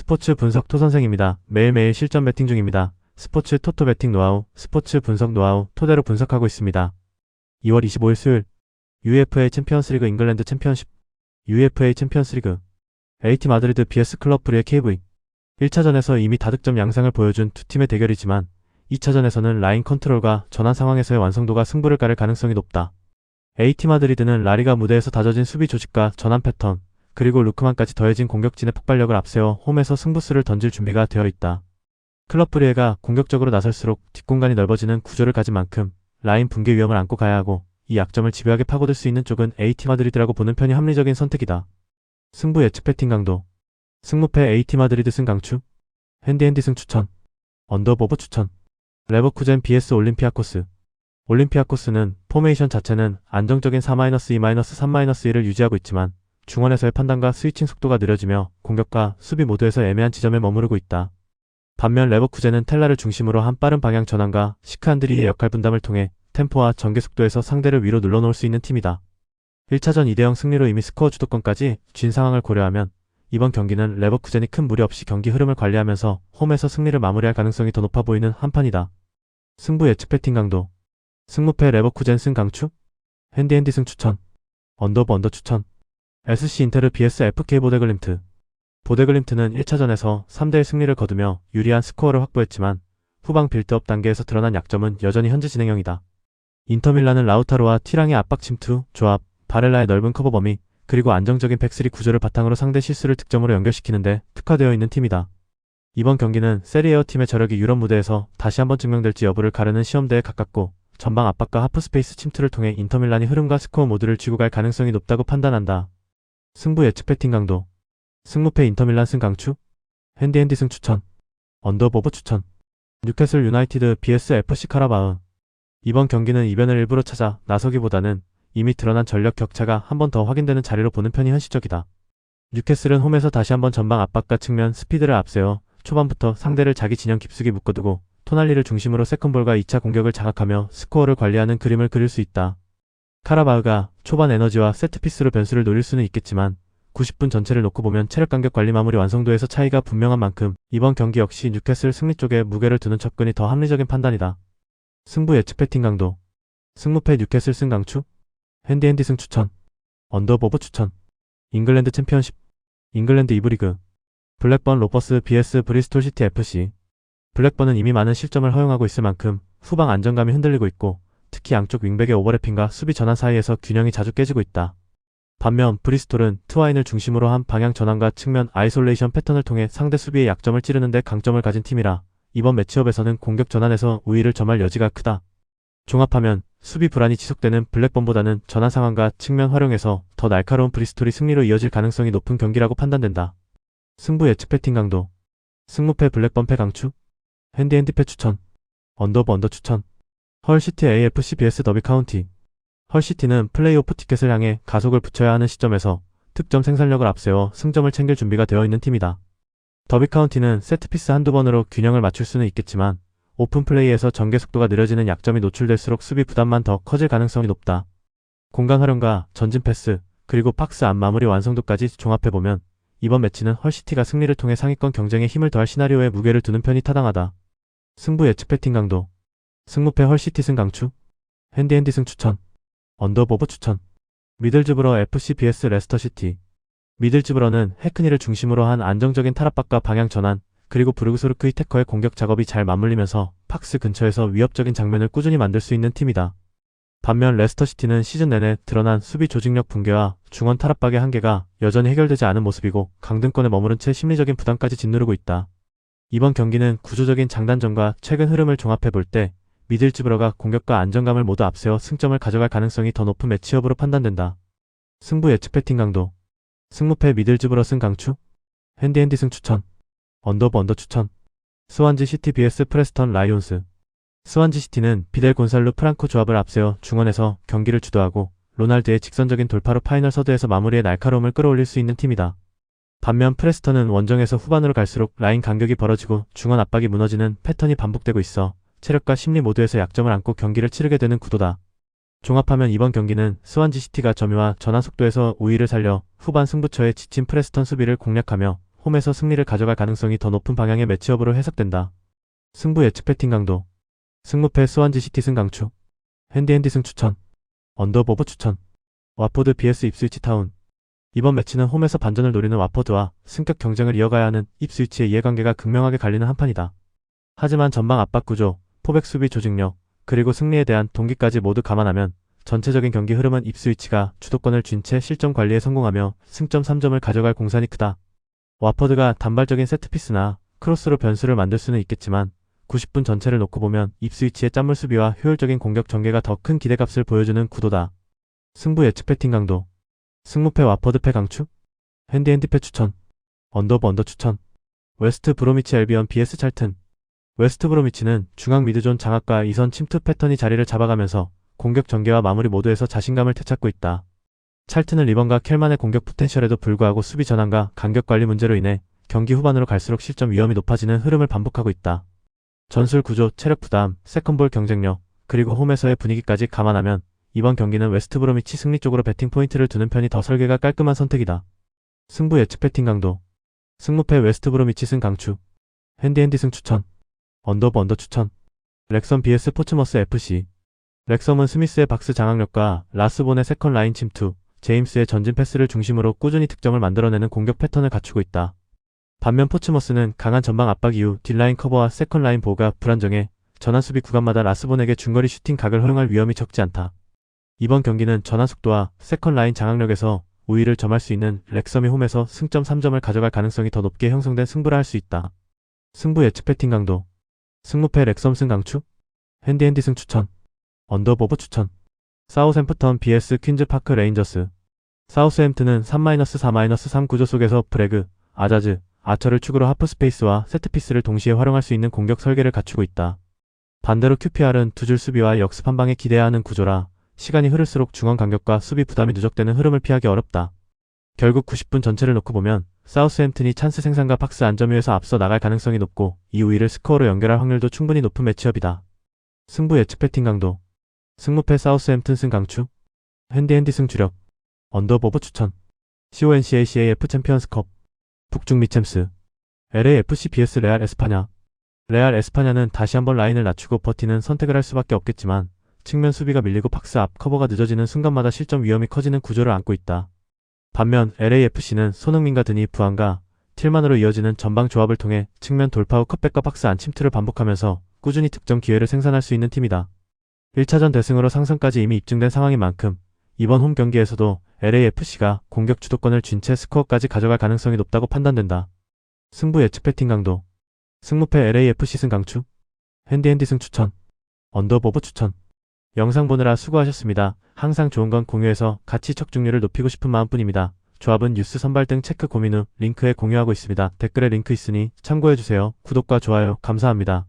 스포츠 분석 토선생입니다. 매일매일 실전 배팅 중입니다. 스포츠 토토 배팅 노하우, 스포츠 분석 노하우 토대로 분석하고 있습니다. 2월 25일 수요일 UEFA 챔피언스리그 잉글랜드 챔피언십 UEFA 챔피언스리그 AT 마드리드 vs 클럽 브리의 KV 1차전에서 이미 다득점 양상을 보여준 두 팀의 대결이지만 2차전에서는 라인 컨트롤과 전환 상황에서의 완성도가 승부를 가를 가능성이 높다. AT 마드리드는 라리가 무대에서 다져진 수비 조직과 전환 패턴, 그리고 루크만까지 더해진 공격진의 폭발력을 앞세워 홈에서 승부수를 던질 준비가 되어 있다. 클럽 브리에가 공격적으로 나설수록 뒷공간이 넓어지는 구조를 가진 만큼 라인 붕괴 위험을 안고 가야 하고, 이 약점을 집요하게 파고들 수 있는 쪽은 AT 마드리드라고 보는 편이 합리적인 선택이다. 승부 예측 배팅 강도 승무패 AT 마드리드 승 강추 핸디핸디 승 추천 언더보브 추천 레버쿠젠 vs 올림피아코스 올림피아코스는 포메이션 자체는 안정적인 4-2-3-1을 유지하고 있지만 중원에서의 판단과 스위칭 속도가 느려지며 공격과 수비 모두에서 애매한 지점에 머무르고 있다. 반면 레버쿠젠은 텔라를 중심으로 한 빠른 방향 전환과 시크한드리의 역할 분담을 통해 템포와 전개 속도에서 상대를 위로 눌러놓을 수 있는 팀이다. 1차전 2대0 승리로 이미 스코어 주도권까지 쥔 상황을 고려하면 이번 경기는 레버쿠젠이 큰 무리 없이 경기 흐름을 관리하면서 홈에서 승리를 마무리할 가능성이 더 높아 보이는 한판이다. 승부 예측 배팅 강도 승무패 레버쿠젠 승 강추 핸디핸디 승 추천 언더브 언더 추천 SC 인테르 vs FK 보데글림트 보데글림트는 1차전에서 3대1 승리를 거두며 유리한 스코어를 확보했지만 후방 빌드업 단계에서 드러난 약점은 여전히 현재 진행형이다. 인터밀란은 라우타로와 티랑의 압박 침투, 조합, 바렐라의 넓은 커버 범위, 그리고 안정적인 백스리 구조를 바탕으로 상대 실수를 득점으로 연결시키는데 특화되어 있는 팀이다. 이번 경기는 세리에어 팀의 저력이 유럽 무대에서 다시 한번 증명될지 여부를 가르는 시험대에 가깝고, 전방 압박과 하프스페이스 침투를 통해 인터밀란이 흐름과 스코어 모두를 쥐고 갈 가능성이 높다고 판단한다. 승부 예측 배팅 강도 승무패 인터밀란 승 강추 핸디핸디 승 추천 언더보브 추천 뉴캐슬 유나이티드 vs FC 카라바흐 이번 경기는 이변을 일부러 찾아 나서기보다는 이미 드러난 전력 격차가 한 번 더 확인되는 자리로 보는 편이 현실적이다. 뉴캐슬은 홈에서 다시 한번 전방 압박과 측면 스피드를 앞세워 초반부터 상대를 자기 진영 깊숙이 묶어두고 토날리를 중심으로 세컨볼과 2차 공격을 장악하며 스코어를 관리하는 그림을 그릴 수 있다. 카라바흐가 초반 에너지와 세트피스로 변수를 노릴 수는 있겠지만 90분 전체를 놓고 보면 체력 간격 관리 마무리 완성도에서 차이가 분명한 만큼 이번 경기 역시 뉴캐슬 승리 쪽에 무게를 두는 접근이 더 합리적인 판단이다. 승부 예측 배팅 강도 승무패 뉴캐슬 승 강추 핸디핸디 승 추천 언더보브 추천 잉글랜드 챔피언십 잉글랜드 2부 리그 블랙번 로퍼스 vs 브리스톨 시티 FC 블랙번은 이미 많은 실점을 허용하고 있을 만큼 후방 안정감이 흔들리고 있고, 특히 양쪽 윙백의 오버래핑과 수비 전환 사이에서 균형이 자주 깨지고 있다. 반면 브리스톨은 트와인을 중심으로 한 방향 전환과 측면 아이솔레이션 패턴을 통해 상대 수비의 약점을 찌르는 데 강점을 가진 팀이라 이번 매치업에서는 공격 전환에서 우위를 점할 여지가 크다. 종합하면 수비 불안이 지속되는 블랙번보다는 전환 상황과 측면 활용에서 더 날카로운 브리스톨이 승리로 이어질 가능성이 높은 경기라고 판단된다. 승부 예측 배팅 강도 승무패 블랙번 패 강추 핸디핸디 패 추천 언더브 언더 추천 헐시티 AFC vs 더비 카운티 헐시티는 플레이오프 티켓을 향해 가속을 붙여야 하는 시점에서 득점 생산력을 앞세워 승점을 챙길 준비가 되어 있는 팀이다. 더비 카운티는 세트피스 한두 번으로 균형을 맞출 수는 있겠지만 오픈 플레이에서 전개 속도가 느려지는 약점이 노출될수록 수비 부담만 더 커질 가능성이 높다. 공간 활용과 전진 패스, 그리고 박스 안 마무리 완성도까지 종합해보면 이번 매치는 헐시티가 승리를 통해 상위권 경쟁에 힘을 더할 시나리오에 무게를 두는 편이 타당하다. 승부 예측 배팅 강도 승무패 헐시티 승 강추 핸디핸디 승 추천 언더보브 추천 미들즈브러 FC vs 레스터시티 미들즈브러는 해크니를 중심으로 한 안정적인 탈압박과 방향 전환, 그리고 브루그소르크의 태커의 공격 작업이 잘 맞물리면서 박스 근처에서 위협적인 장면을 꾸준히 만들 수 있는 팀이다. 반면 레스터시티는 시즌 내내 드러난 수비 조직력 붕괴와 중원 탈압박의 한계가 여전히 해결되지 않은 모습이고 강등권에 머무른 채 심리적인 부담까지 짓누르고 있다. 이번 경기는 구조적인 장단점과 최근 흐름을 종합해볼 때 미들즈브러가 공격과 안정감을 모두 앞세워 승점을 가져갈 가능성이 더 높은 매치업으로 판단된다. 승부 예측 배팅 강도 승무패 미들즈브러 승 강추 핸디핸디 승 추천 언더브 언더 추천 스완지 시티 vs 프레스턴 라이온스 스완지 시티는 비델 곤살루 프랑코 조합을 앞세워 중원에서 경기를 주도하고 로날드의 직선적인 돌파로 파이널 서드에서 마무리의 날카로움을 끌어올릴 수 있는 팀이다. 반면 프레스턴은 원정에서 후반으로 갈수록 라인 간격이 벌어지고 중원 압박이 무너지는 패턴이 반복되고 있어 체력과 심리 모두에서 약점을 안고 경기를 치르게 되는 구도다. 종합하면 이번 경기는 스완지 시티가 점유와 전환 속도에서 우위를 살려 후반 승부처에 지친 프레스턴 수비를 공략하며 홈에서 승리를 가져갈 가능성이 더 높은 방향의 매치업으로 해석된다. 승부 예측 배팅 강도. 승무패 스완지 시티 승 강추. 핸디핸디 승 추천. 언더오버 추천. 와포드 vs 입스위치 타운. 이번 매치는 홈에서 반전을 노리는 와포드와 승격 경쟁을 이어가야 하는 입스위치의 이해관계가 극명하게 갈리는 한판이다. 하지만 전방 압박 구조, 포백 수비 조직력, 그리고 승리에 대한 동기까지 모두 감안하면 전체적인 경기 흐름은 입스위치가 주도권을 쥔 채 실점 관리에 성공하며 승점 3점을 가져갈 공산이 크다. 와포드가 단발적인 세트피스나 크로스로 변수를 만들 수는 있겠지만 90분 전체를 놓고 보면 입스위치의 짠물 수비와 효율적인 공격 전개가 더 큰 기대값을 보여주는 구도다. 승부 예측 배팅 강도. 승무패 와포드 패 강추. 핸디핸디 패 추천. 언더오버 언더 추천. 웨스트 브로미치 알비언 vs 찰튼. 웨스트 브로미치는 중앙 미드존 장악과 이선 침투 패턴이 자리를 잡아가면서 공격 전개와 마무리 모두에서 자신감을 되찾고 있다. 찰튼은 리번과 켈만의 공격 포텐셜에도 불구하고 수비 전환과 간격 관리 문제로 인해 경기 후반으로 갈수록 실점 위험이 높아지는 흐름을 반복하고 있다. 전술 구조, 체력 부담, 세컨볼 경쟁력, 그리고 홈에서의 분위기까지 감안하면 이번 경기는 웨스트 브로미치 승리 쪽으로 배팅 포인트를 두는 편이 더 설계가 깔끔한 선택이다. 승부 예측 배팅 강도. 승무패 웨스트 브로미치 승 강추. 핸디핸디 승 추천. 언더오버 언더 추천. 렉섬 vs 포츠머스 FC. 렉섬은 스미스의 박스 장악력과 라스본의 세컨 라인 침투, 제임스의 전진 패스를 중심으로 꾸준히 득점을 만들어내는 공격 패턴을 갖추고 있다. 반면 포츠머스는 강한 전방 압박 이후 뒷라인 커버와 세컨 라인 보호가 불안정해 전환 수비 구간마다 라스본에게 중거리 슈팅 각을 허용할 위험이 적지 않다. 이번 경기는 전환 속도와 세컨 라인 장악력에서 우위를 점할 수 있는 렉섬이 홈에서 승점 3점을 가져갈 가능성이 더 높게 형성된 승부라 할 수 있다. 승부 예측 배팅 강도. 승무패 렉섬 승 강추. 핸디핸디 승 추천. 언더오버 추천. 사우샘프턴 vs 퀸즈 파크 레인저스. 사우스햄튼은 3-4-3 구조 속에서 브래그, 아자즈, 아처를 축으로 하프스페이스와 세트피스를 동시에 활용할 수 있는 공격 설계를 갖추고 있다. 반대로 QPR은 두 줄 수비와 역습 한 방에 기대야 하는 구조라 시간이 흐를수록 중원 간격과 수비 부담이 누적되는 흐름을 피하기 어렵다. 결국 90분 전체를 놓고 보면 사우스햄튼이 찬스 생산과 박스 안점유에서 앞서 나갈 가능성이 높고 이 우위를 스코어로 연결할 확률도 충분히 높은 매치업이다. 승부 예측 배팅 강도. 승무패 사우스햄튼 승 강추. 핸디핸디 승 주력. 언더오버 추천. CONCACAF 챔피언스컵. 북중미 챔스. LAFC vs 레알 에스파냐. 레알 에스파냐는 다시 한번 라인을 낮추고 버티는 선택을 할 수밖에 없겠지만 측면 수비가 밀리고 박스 앞 커버가 늦어지는 순간마다 실점 위험이 커지는 구조를 안고 있다. 반면 LAFC는 손흥민과 드니 부안과 틸만으로 이어지는 전방 조합을 통해 측면 돌파 후 컷백과 박스 안 침투를 반복하면서 꾸준히 득점 기회를 생산할 수 있는 팀이다. 1차전 대승으로 상승까지 이미 입증된 상황인 만큼 이번 홈 경기에서도 LAFC가 공격 주도권을 쥔 채 스코어까지 가져갈 가능성이 높다고 판단된다. 승부 예측 배팅 강도. 승무패 LAFC 승 강추. 핸디핸디 승 추천. 언더오버 추천. 영상 보느라 수고하셨습니다. 항상 좋은 건 공유해서 같이 척중률을 높이고 싶은 마음뿐입니다. 조합은 뉴스 선발 등 체크 고민 후 링크에 공유하고 있습니다. 댓글에 링크 있으니 참고해주세요. 구독과 좋아요 감사합니다.